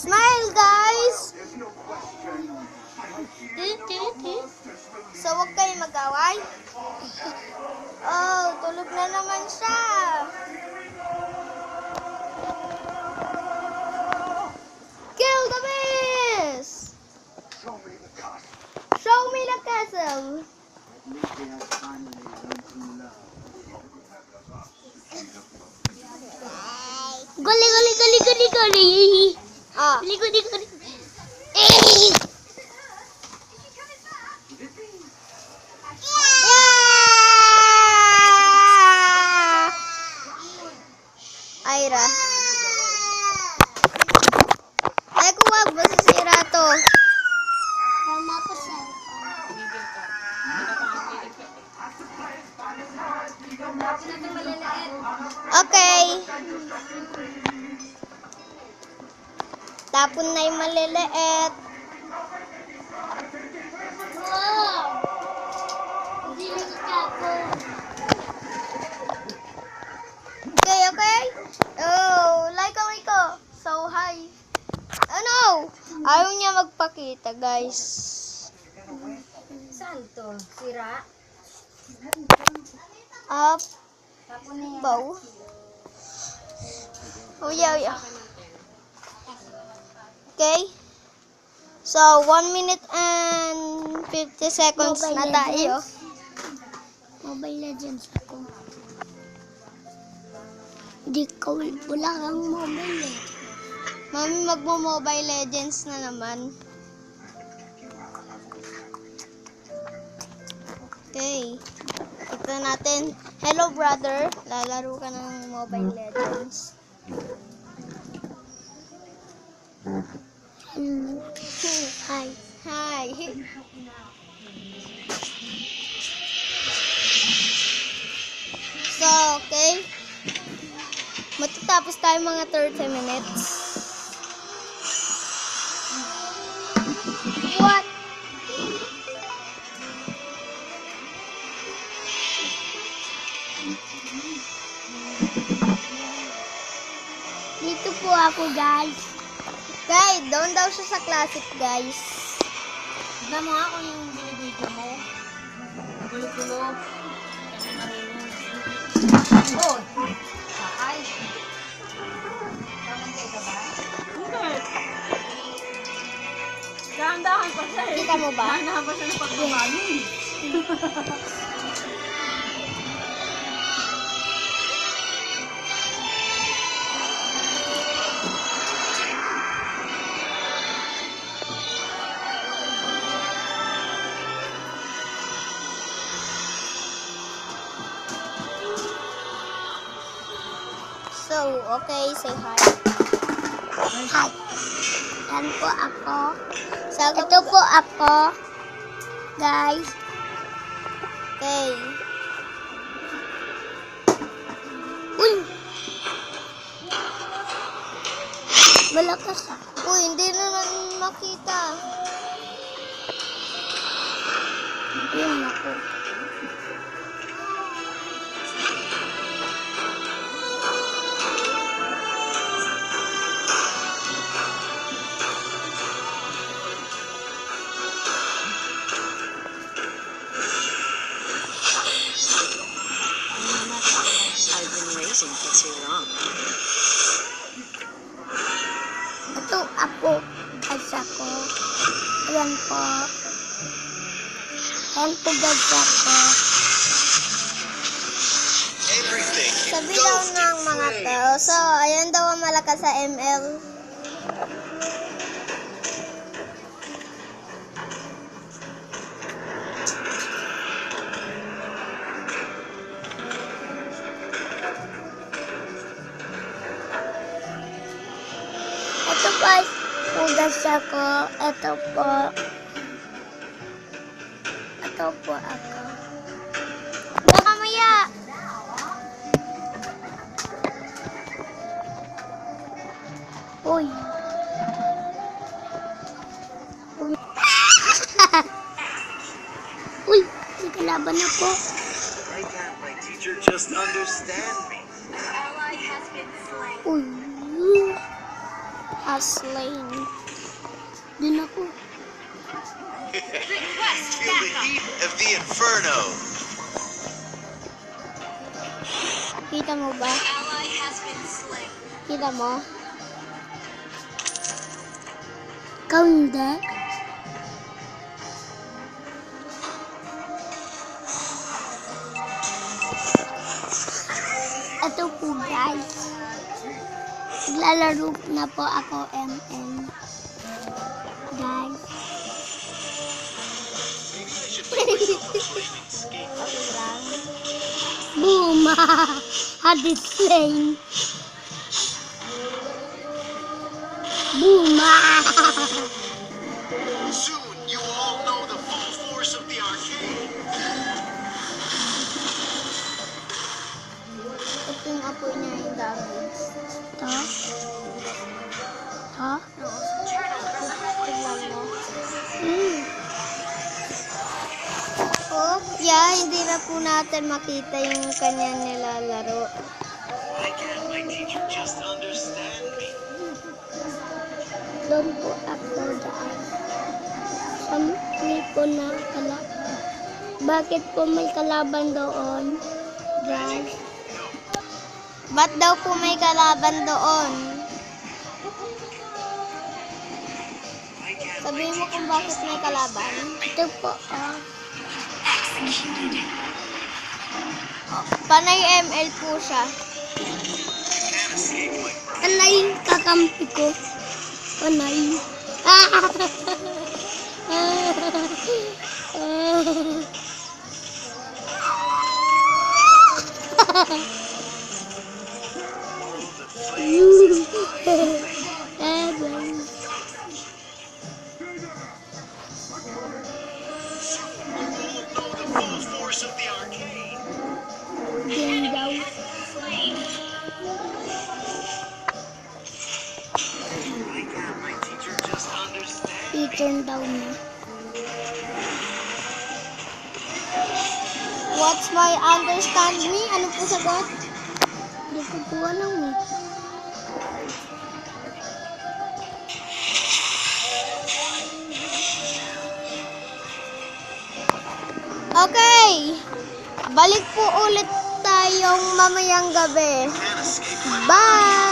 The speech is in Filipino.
Smile, guys! So, huwag kayo mag-away. Oh, tulog na naman siya. Kill the beast! Show me the castle. Goli, goli, goli, goli, goli. Ah, Goli, goli, goli. Eh! Ira. Ay, kuwag. Masisira to. Tama ko sa Okay. Tapon na yung maliliit. wow. Hindi nakakapon. Okay, okay. Oh, like ko. So, hi. Ano? Ayaw niya magpakita, guys. Saan to? Sira? Up. Tapon na yan. Bow. Oh, yeah. Okay. So, 1 minute and 50 seconds na tayo. Mobile Legends ako. Hindi ko wala kang mobile eh. Mami, magmo-Mobile Legends na naman. Okay. Ito natin. Hello, brother. Lalaro ka ng Mobile Legends. Hi. Hi. So, okay. Matatapos tayo mga 30 minutes. What? Dito po ako guys. Okay, down daw siya sa classic, guys. Tignan mo nga kung yung binibidyo mo. Gulo-gulo. Oh! Sakay. Kamantay ka ba? Hindi. Dahan-dahan pa siya eh. Kita mo ba? Dahan-dahan pa siya ng pagbabani. So, okay, say hi. Hi. Yan po ako. Sagot Ito po ako. Guys. Okay. Uy. Malakas ah. Uy, hindi naman makita. Yun ako. I've been raising for too long. Ito ako. Guys ako. Ayan po. Ayan po guys ako. Everything Sabi daw ng mga tao. So, ayan daw ang malakas sa ML. Ito guys. Pugas ako. Ito po. Ito po ako. Baka maya. Uy. Uy. Uy. May kalaban ako. Why can't my teacher just understand me? Uy. Lane. Dun ako. Feel the heat of the inferno. Kita mo ba? Ally has been slain. Kita mo? Ikaw hindi. Ito po guys. Naglalaro na po ako ML. Guys. Maybe I should make myself a flaming skate. Okay lang. Boom! Hadit Lane. Boom! Soon you will all know the full force of the arcade. Ito yung apoy niya yung damage. Ito. Ito. Tignan mo. Mm. Oh, yeah, hindi na po natin makita yung kanya nilalaro. Why can't my teacher just understand me? Doon po ako daan. Sa may po na kalaban. Bakit po may kalaban doon? Guys. Ba't daw po may kalaban doon? Why can't my Sabihin mo kung teacher bakit just may kalaban. Ito po. Oh. Panay ML po siya. can't escape my pride? Anay kakampi ko. Anay. Ah! You won't know the full force of the arcade. Diyan daw. Why can't my teacher just understand? I-turn down na. What's my understand me? Ano po sagot? Hindi ko po alam eh. Okay. Balik po ulit tayong mamayang gabi. Can't escape my Bye!